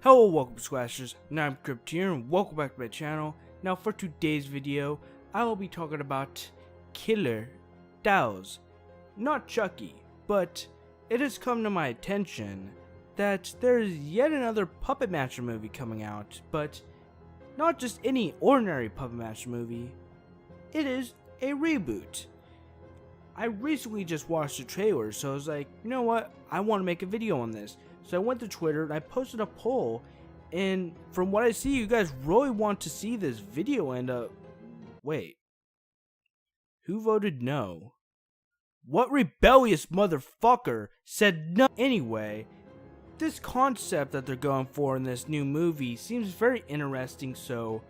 Hello, welcome Squashers. Now I'm Crypt here and welcome back to my channel. Now for today's video, I will be talking about killer dolls. Not Chucky, but it has come to my attention that there is yet another Puppet Master movie coming out, but not just any ordinary Puppet Master movie. It is a reboot. I recently just watched the trailer, so I was like, you know what, I want to make a video on this. So I went to Twitter and I posted a poll, and from what I see, you guys really want to see this video. And wait, who voted no? What rebellious motherfucker said no? Anyway, this concept that they're going for in this new movie seems very interesting, so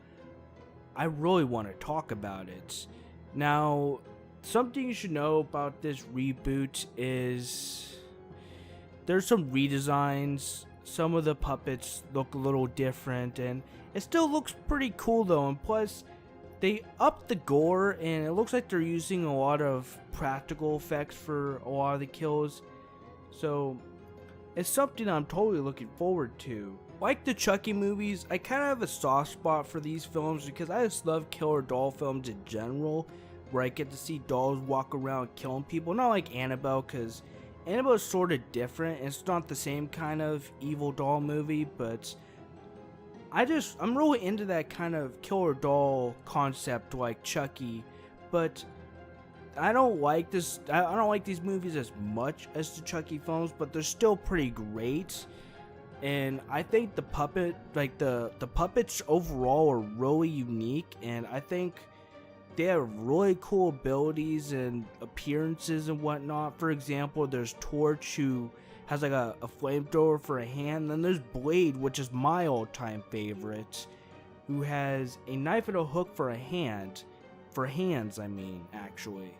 I really want to talk about it. Now, something you should know about this reboot is there's some redesigns. Some of the puppets look a little different, and it still looks pretty cool though. And plus, they upped the gore, and it looks like they're using a lot of practical effects for a lot of the kills. So it's something I'm totally looking forward to. Like the Chucky movies, I kind of have a soft spot for these films because I just love killer doll films in general, where I get to see dolls walk around killing people. Not like Annabelle, because Annabelle is sort of different. It's not the same kind of evil doll movie, but I'm really into that kind of killer doll concept like Chucky. But I don't like this. I don't like these movies as much as the Chucky films, but they're still pretty great. And I think the puppets overall are really unique, and I think they have really cool abilities and appearances and whatnot. For example, there's Torch, who has like a flamethrower for a hand. Then there's Blade, which is my all-time favorite, who has a knife and a hook for a hand. For hands, I mean, actually.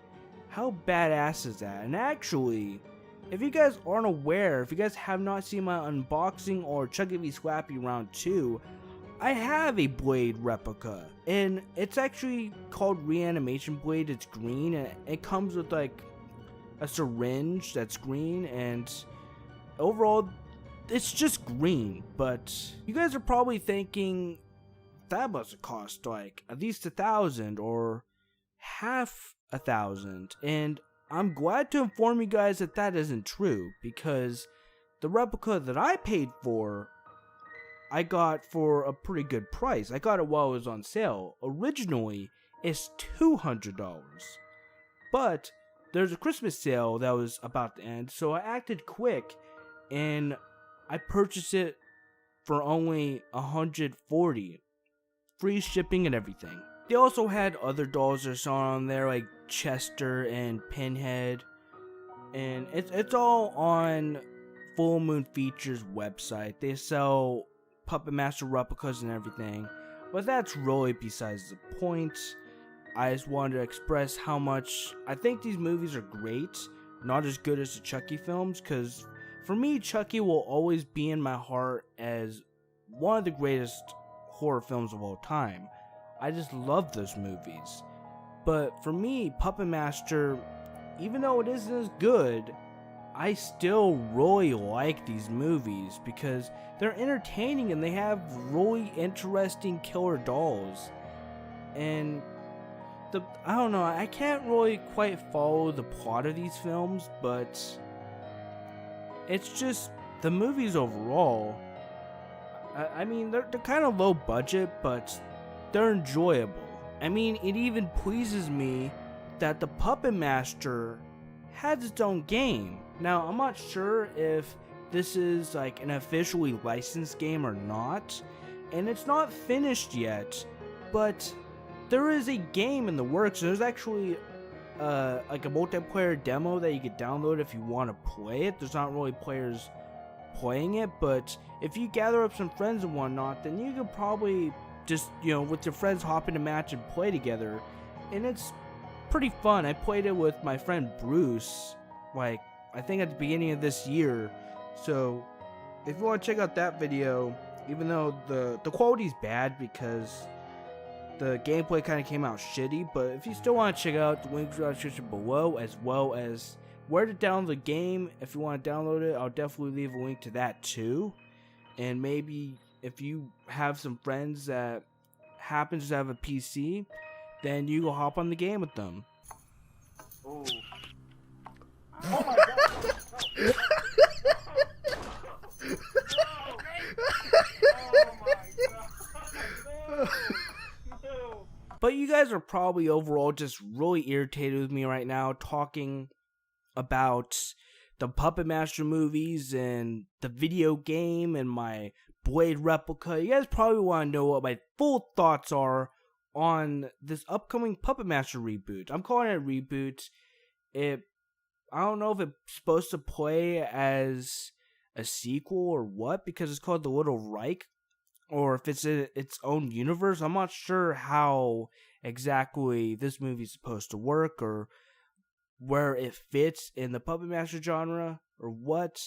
How badass is that? And actually, if you guys aren't aware, if you guys have not seen my unboxing or Chucky v Scrappy Round 2, I have a Blade replica, and it's actually called Reanimation Blade. It's green, and it comes with like a syringe that's green, and overall it's just green. But you guys are probably thinking that must have cost like at least $1,000 or half $1,000, and I'm glad to inform you guys that that isn't true, because the replica that I paid for, I got for a pretty good price. I got it while it was on sale. Originally, it's $200. But there's a Christmas sale that was about to end, so I acted quick and I purchased it for only $140. Free shipping and everything. They also had other dolls that saw on there, like Chester and Pinhead. And it's all on Full Moon Features website. They sell Puppet Master replicas and everything, but that's really besides the point. I just wanted to express how much I think these movies are great, not as good as the Chucky films, because for me, Chucky will always be in my heart as one of the greatest horror films of all time. I just love those movies. But for me, Puppet Master, even though it isn't as good, I still really like these movies because they're entertaining and they have really interesting killer dolls. And I don't know, I can't really quite follow the plot of these films, but it's just the movies overall. I mean, they're kind of low budget, but they're enjoyable. I mean, it even pleases me that the Puppet Master has its own game. Now, I'm not sure if this is like an officially licensed game or not, and it's not finished yet, but there is a game in the works. There's actually like a multiplayer demo that you could download if you want to play it. There's not really players playing it, but if you gather up some friends and whatnot, then you could probably just, with your friends hop in a match and play together, and it's pretty fun. I played it with my friend Bruce, like, I think at the beginning of this year. So if you want to check out that video, even though the quality's bad because the gameplay kind of came out shitty, but if you still want to check out, the links are in the description below, as well as where to download the game. If you want to download it, I'll definitely leave a link to that too. and maybe if you have some friends that happens to have a PC, then you go hop on the game with them. Oh. Oh my god! No. No. But you guys are probably overall just really irritated with me right now talking about the Puppet Master movies and the video game and my Blade replica. You guys probably want to know what my full thoughts are on this upcoming Puppet Master reboot. I'm calling it a reboot. I don't know if it's supposed to play as a sequel or what, because it's called The Littlest Reich, or if it's in its own universe. I'm not sure how exactly this movie's supposed to work, or where it fits in the Puppet Master genre, or what.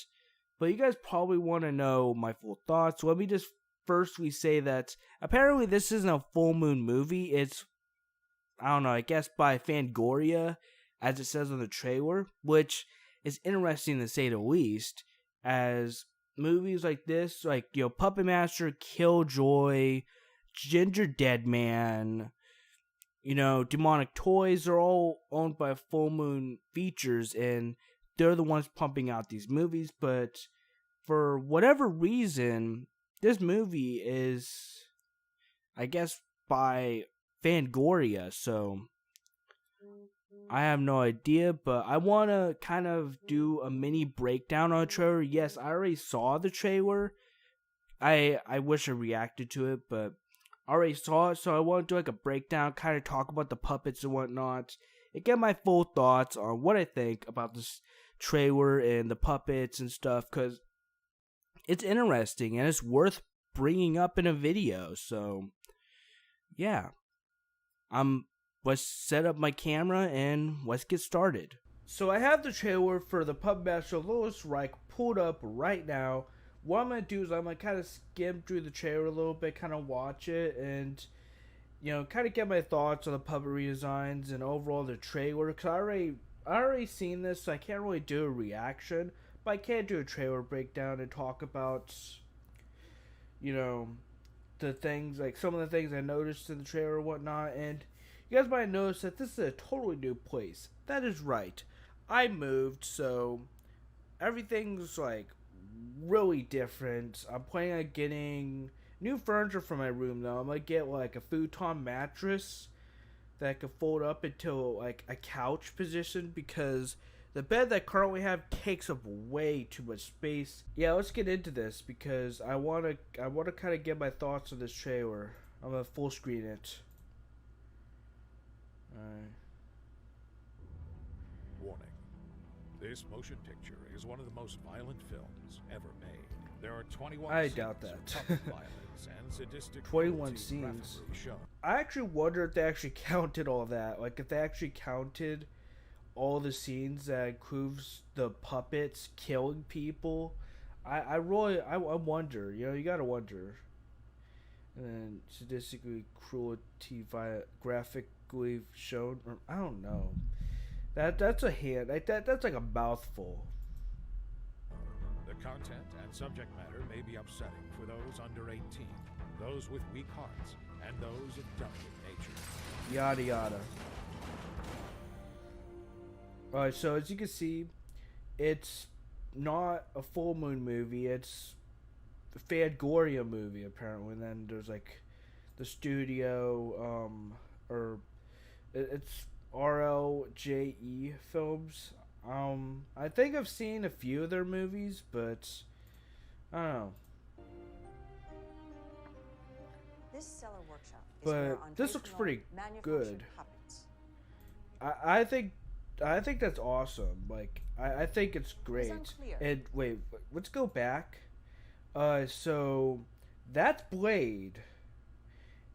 But you guys probably want to know my full thoughts. Let me just firstly say that apparently this isn't a full moon movie. It's, I don't know, I guess by Fangoria, as it says on the trailer, which is interesting to say the least, as movies like this, like, you know, Puppet Master, Killjoy, Ginger Deadman, you know, Demonic Toys are all owned by Full Moon Features, and they're the ones pumping out these movies. But for whatever reason, this movie is, I guess, by Fangoria, so I have no idea. But I want to kind of do a mini breakdown on the trailer. Yes, I already saw the trailer. I wish I reacted to it, but I already saw it, so I want to do like a breakdown, kind of talk about the puppets and whatnot, and get my full thoughts on what I think about this trailer and the puppets and stuff, because it's interesting and it's worth bringing up in a video. So yeah, let's set up my camera and let's get started. So I have the trailer for the Puppet Master Littlest Reich pulled up right now. What I'm going to do is I'm going to kind of skim through the trailer a little bit, kind of watch it, and, you know, kind of get my thoughts on the puppet redesigns and overall the trailer, because I already seen this, so I can't really do a reaction, but I can do a trailer breakdown and talk about, you know, the things, like some of the things I noticed in the trailer and whatnot. And you guys might notice that this is a totally new place. That is right. I moved, so everything's like really different. I'm planning on getting new furniture for my room though. I'm gonna get like a futon mattress that I can fold up into like a couch position, because the bed that I currently have takes up way too much space. Yeah, let's get into this, because I wanna kind of get my thoughts on this trailer. I'm gonna full screen it. Alright. Warning. This motion picture is one of the most violent films ever made. There are 21 I scenes doubt that. of puppet violence and sadistic 21 cruelty scenes. graphically shown. I actually wonder if they actually counted all that. Like, if they actually counted all the scenes that includes the puppets killing people. I wonder. You know, you gotta wonder. And then statistically cruelty graphically shown. Or, I don't know. That's a hint. Like that's like a mouthful. The content and subject matter may be upsetting for those under 18, those with weak hearts, and those of delicate nature. Yada yada. Alright, so as you can see, it's not a full moon movie. It's a Fangoria movie apparently. And then there's like the studio, or it's RLJE Films. I think I've seen a few of their movies, but I don't know. This cellar workshop is But where this looks pretty manufactured good. puppets. I think that's awesome. Like I think it's great. unclear. And wait, let's go back. So that's Blade,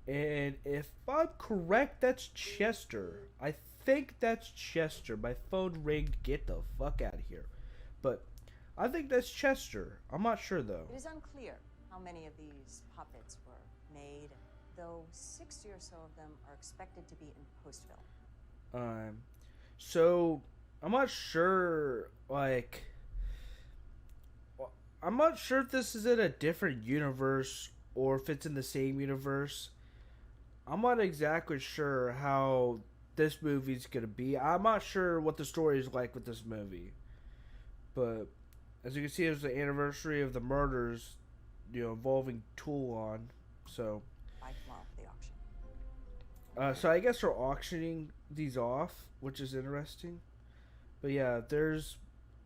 and if I'm correct, that's Chester. I think that's Chester. My phone ringed. Get the fuck out of here. But I think that's Chester. I'm not sure though. It is unclear how many of these puppets were made, though 60 or so of them are expected to be in post-film. So I'm not sure. Like, I'm not sure if this is in a different universe or if it's in the same universe. I'm not exactly sure how this movie's gonna be. I'm not sure what the story is like with this movie. But as you can see, it's the anniversary of the murders, involving Toulon. So, by tomorrow for the auction. so I guess they're auctioning these off, which is interesting. But yeah, there's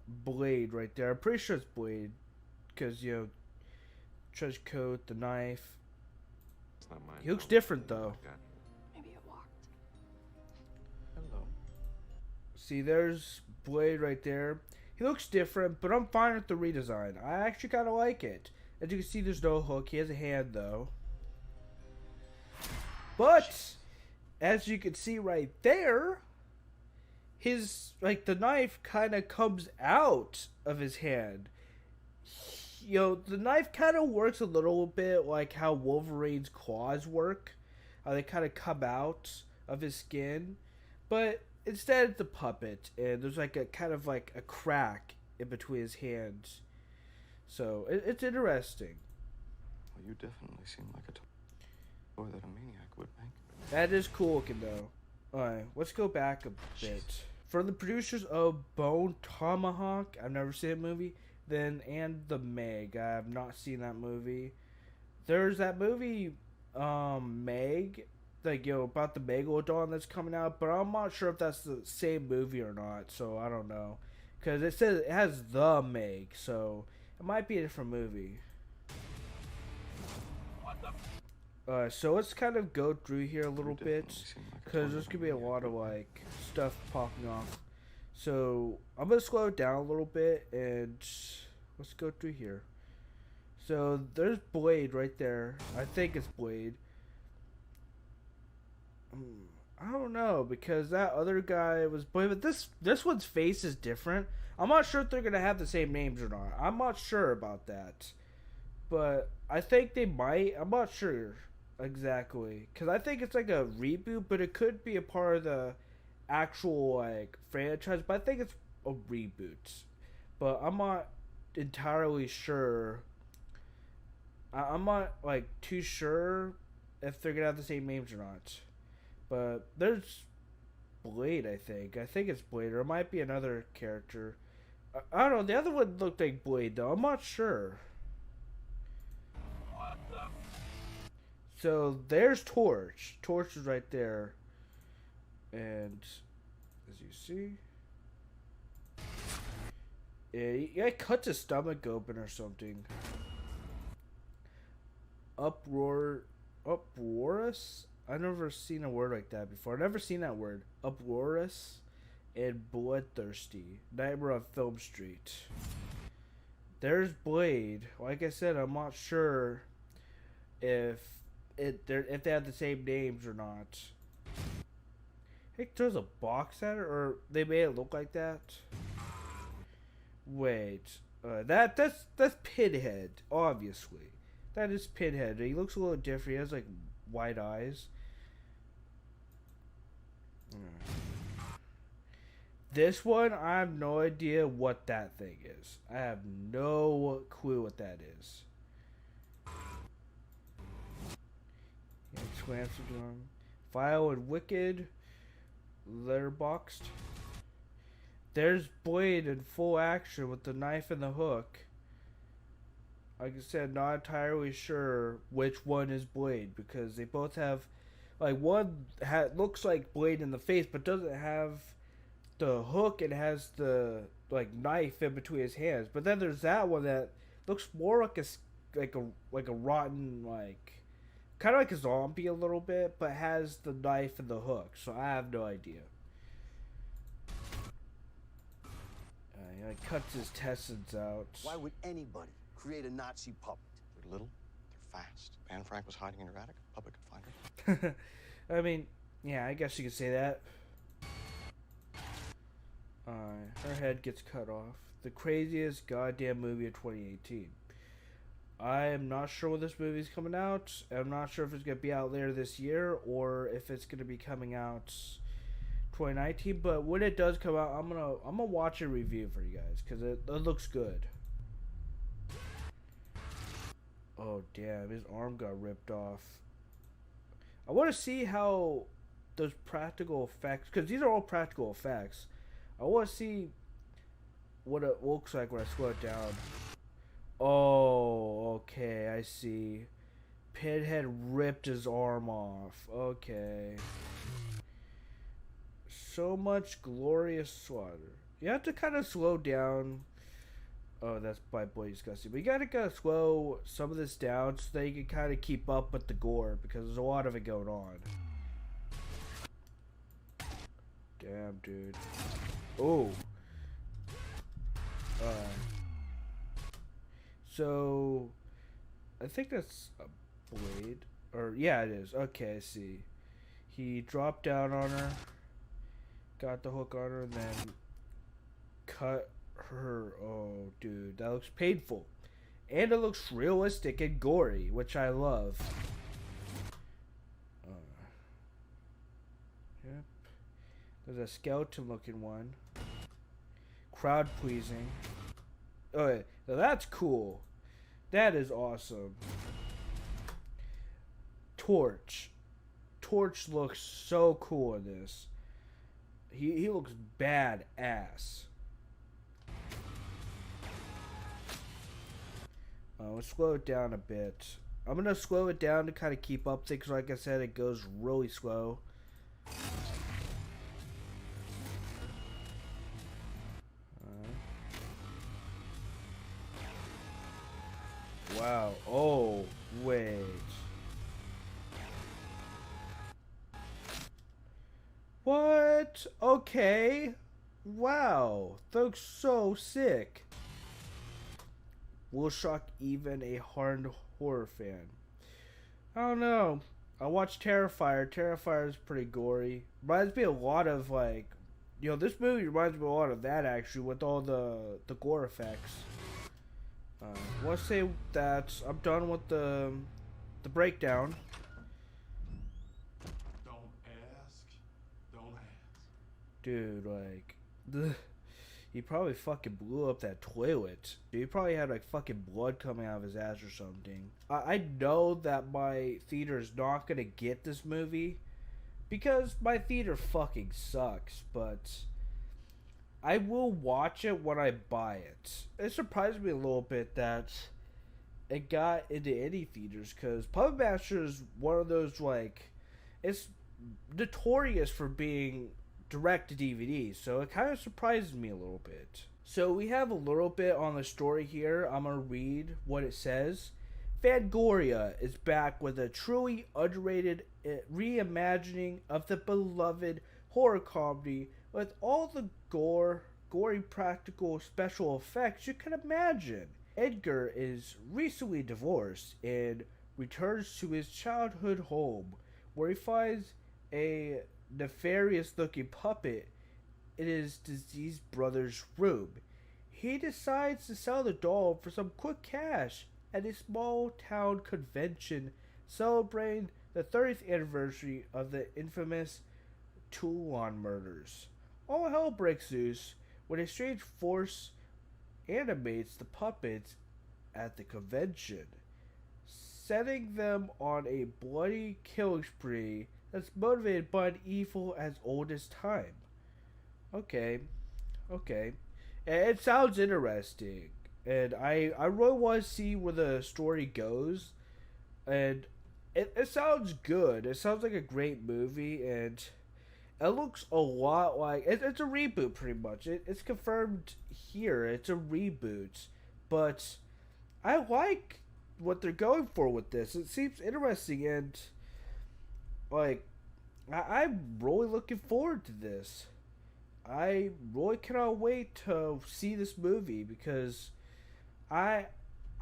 Blade right there. I'm pretty sure it's Blade, because trench coat, the knife. It's not mine. He looks different though. Maybe it walked. Hello. See, there's Blade right there. He looks different, but I'm fine with the redesign. I actually kind of like it. As you can see, there's no hook. He has a hand though. But as you can see right there, his the knife kind of comes out of his hand. The knife kind of works a little bit like how Wolverine's claws work. How they kind of come out of his skin. But instead it's a puppet, and there's a kind of a crack in between his hands. So it's interesting. Well, you definitely seem like a toy that a maniac would make. That is cool looking though. Alright, let's go back a bit. From the producers of Bone Tomahawk, I've never seen that movie. And The Meg, I have not seen that movie. There's that movie, Meg, about the Megalodon that's coming out, but I'm not sure if that's the same movie or not, so I don't know. Because it says it has The Meg, so it might be a different movie. So let's kind of go through here a little bit, because there's going to be a lot of stuff popping off. So I'm going to slow it down a little bit and let's go through here. So there's Blade right there. I think it's Blade. I don't know, because that other guy was Blade, but this one's face is different. I'm not sure if they're going to have the same names or not. I'm not sure about that. But I think they might. I'm not sure exactly, because I think it's a reboot, but it could be a part of the actual franchise, but I think it's a reboot. But I'm not entirely sure. I'm not too sure if they're gonna have the same names or not. But there's Blade, I think it's Blade, or it might be another character. I don't know, the other one looked like Blade though. I'm not sure. So there's Torch. Torch is right there. And as you see, yeah, he cuts his stomach open or something. Uproarious? I've never seen a word like that before. I've never seen that word. Uproarious and bloodthirsty. Nightmare on Film Street. There's Blade. Like I said, I'm not sure if they have the same names or not. He throws a box at her, or they made it look like that. Wait, that's Pinhead, obviously. That is Pinhead. He looks a little different. He has white eyes. This one, I have no idea what that thing is. I have no clue what that is. Vile and Wicked. Letterboxed. There's Blade in full action with the knife and the hook. Like I said, not entirely sure which one is Blade, because they both have one looks like Blade in the face but doesn't have the hook. It has the knife in between his hands. But then there's that one that looks more like a rotten kind of like a zombie a little bit, but has the knife and the hook. So I have no idea. He cuts his intestines out. Why would anybody create a Nazi puppet? They're little, they're fast. Anne Frank was hiding in her attic. The public could find her. I mean, yeah, I guess you could say that. Her head gets cut off. The craziest goddamn movie of 2018. I am not sure when this movie is coming out. I'm not sure if it's going to be out later this year or if it's going to be coming out 2019. But when it does come out, I'm gonna watch a review for you guys, because it looks good. Oh damn, his arm got ripped off. I want to see how those practical effects, because these are all practical effects. I want to see what it looks like when I slow it down. Oh, okay, I see. Pinhead ripped his arm off. Okay. So much glorious slaughter. You have to kind of slow down. Oh, that's by boy disgusting. But you gotta kind of slow some of this down so that you can kind of keep up with the gore, because there's a lot of it going on. Damn, dude. Oh. So, I think that's a blade. Or, yeah, it is. Okay, I see. He dropped down on her, got the hook on her, and then cut her. Oh, dude, that looks painful. And it looks realistic and gory, which I love. Yep. There's a skeleton looking one. Crowd pleasing. Oh, yeah. Now that's cool. That is awesome. Torch. Torch looks so cool in this. He looks badass. Let's slow it down a bit. I'm gonna slow it down to kind of keep up things. Like I said, it goes really slow. Wow. Oh, wait. What? Okay. Wow. That looks so sick. Will shock even a hard horror fan. I don't know. I watched Terrifier. Terrifier is pretty gory. Reminds me a lot of, like, you know, this movie reminds me a lot of that, actually, with all the gore effects. I want to say that I'm done with the breakdown. Don't ask. Dude, like, he probably fucking blew up that toilet. Dude, he probably had like fucking blood coming out of his ass or something. I know that my theater is not gonna get this movie because my theater fucking sucks, but I will watch it when I buy it. It surprised me a little bit that it got into any theaters, because Puppet Master is one of those, like, it's notorious for being direct to DVD, so it kind of surprises me a little bit. So we have a little bit on the story here. I'm going to read what it says. Fangoria is back with a truly underrated reimagining of the beloved horror comedy with all the gory practical special effects you can imagine. Edgar is recently divorced and returns to his childhood home, where he finds a nefarious looking puppet in his deceased brother's room. He decides to sell the doll for some quick cash at a small town convention celebrating the 30th anniversary of the infamous Toulon murders. All hell breaks loose when a strange force animates the puppets at the convention, setting them on a bloody killing spree that's motivated by an evil as old as time. Okay. It sounds interesting, and I really want to see where the story goes, and it sounds good. It sounds like a great movie, and it looks a lot like it's a reboot, pretty much. It's confirmed here. It's a reboot, but I like what they're going for with this. It seems interesting, and like I'm really looking forward to this. I really cannot wait to see this movie, because I'm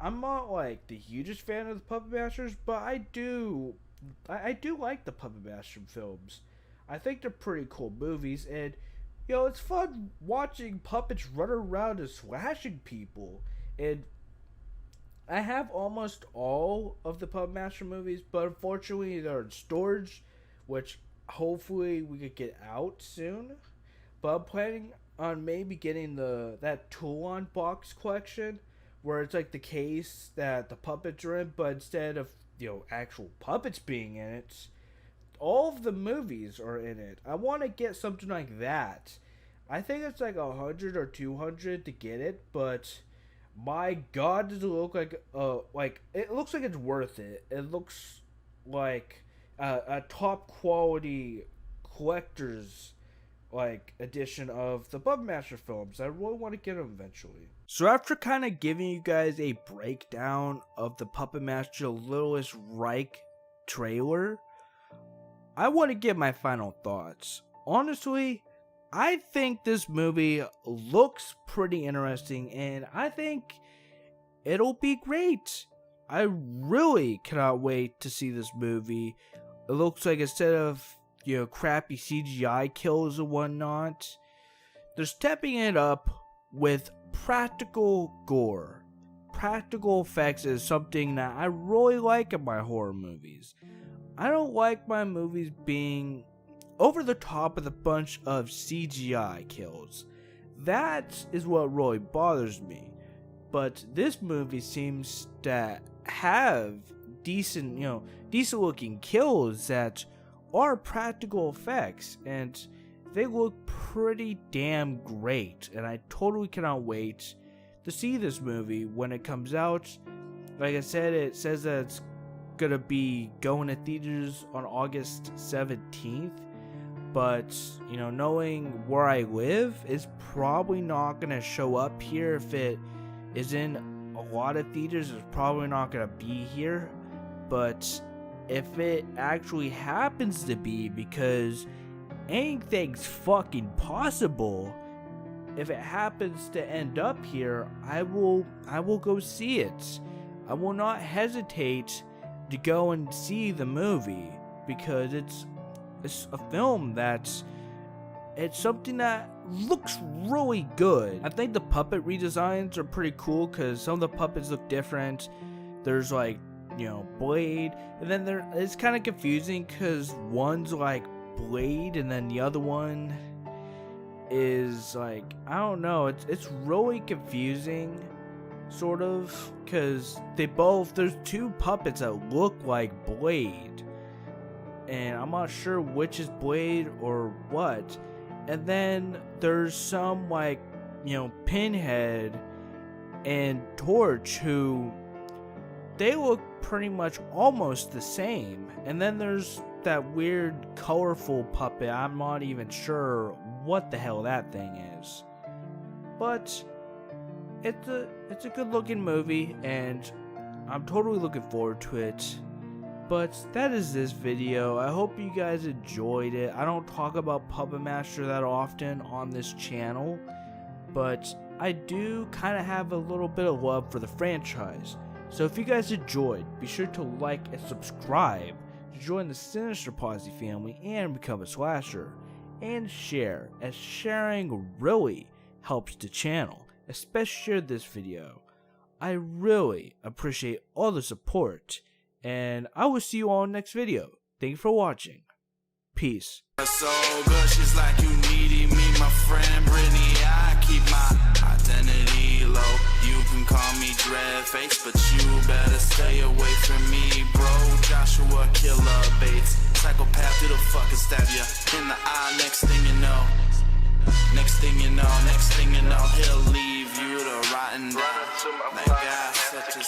not like the hugest fan of the Puppet Masters, but I do like the Puppet Master films. I think they're pretty cool movies, and you know, it's fun watching puppets run around and slashing people. And I have almost all of the Puppet Master movies, but unfortunately they're in storage, which hopefully we could get out soon. But I'm planning on maybe getting that Toulon box collection, where it's like the case that the puppets are in, but instead of, you know, actual puppets being in it, all of the movies are in it. I want to get something like that. I think it's like 100 or 200 to get it, but my God, does it look like it looks like it's worth it. It looks like a top quality collector's like edition of the Puppet Master films. I really want to get them eventually. So after kind of giving you guys a breakdown of the Puppet Master Littlest Reich trailer, I want to give my final thoughts. Honestly, I think this movie looks pretty interesting, and I think it'll be great. I really cannot wait to see this movie. It looks like instead of, you know, crappy CGI kills and whatnot, they're stepping it up with practical gore. Practical effects is something that I really like in my horror movies. I don't like my movies being over the top with a bunch of CGI kills. That is what really bothers me. But this movie seems to have decent looking kills that are practical effects, and they look pretty damn great, and I totally cannot wait to see this movie when it comes out. Like I said, it says that it's gonna be going to theaters on August 17th, but you know, knowing where I live, it's probably not gonna show up here. If it is in a lot of theaters, it's probably not gonna be here. But if it actually happens to be, because anything's fucking possible, if it happens to end up here, I will go see it. I will not hesitate to go and see the movie, because it's a film that's, it's something that looks really good. I think the puppet redesigns are pretty cool, because some of the puppets look different. There's like, you know, Blade, and then it's kind of confusing because one's like Blade and then the other one is like, I don't know, it's really confusing, sort of, because there's two puppets that look like Blade, and I'm not sure which is Blade or what. And then there's some, like, you know, Pinhead and Torch, who they look pretty much almost the same. And then there's that weird colorful puppet. I'm not even sure what the hell that thing is, but it's a good looking movie, and I'm totally looking forward to it. But that is this video. I hope you guys enjoyed it. I don't talk about Puppet Master that often on this channel, but I do kind of have a little bit of love for the franchise. So if you guys enjoyed, be sure to like and subscribe to join the Sinister Posse family and become a slasher. And share, as sharing really helps the channel, especially share this video. I really appreciate all the support, and I will see you all in the next video. Thank you for watching. Peace. So good, she's like you needed me, my friend Brittany. I keep my identity low. You can call me Dreadface, but you better stay away from me, bro. Joshua Killer Bates, psychopath, who the fuck is stab ya in the eye? Next thing you know, next thing you know, he'll leave you to rotten down. That guy's such a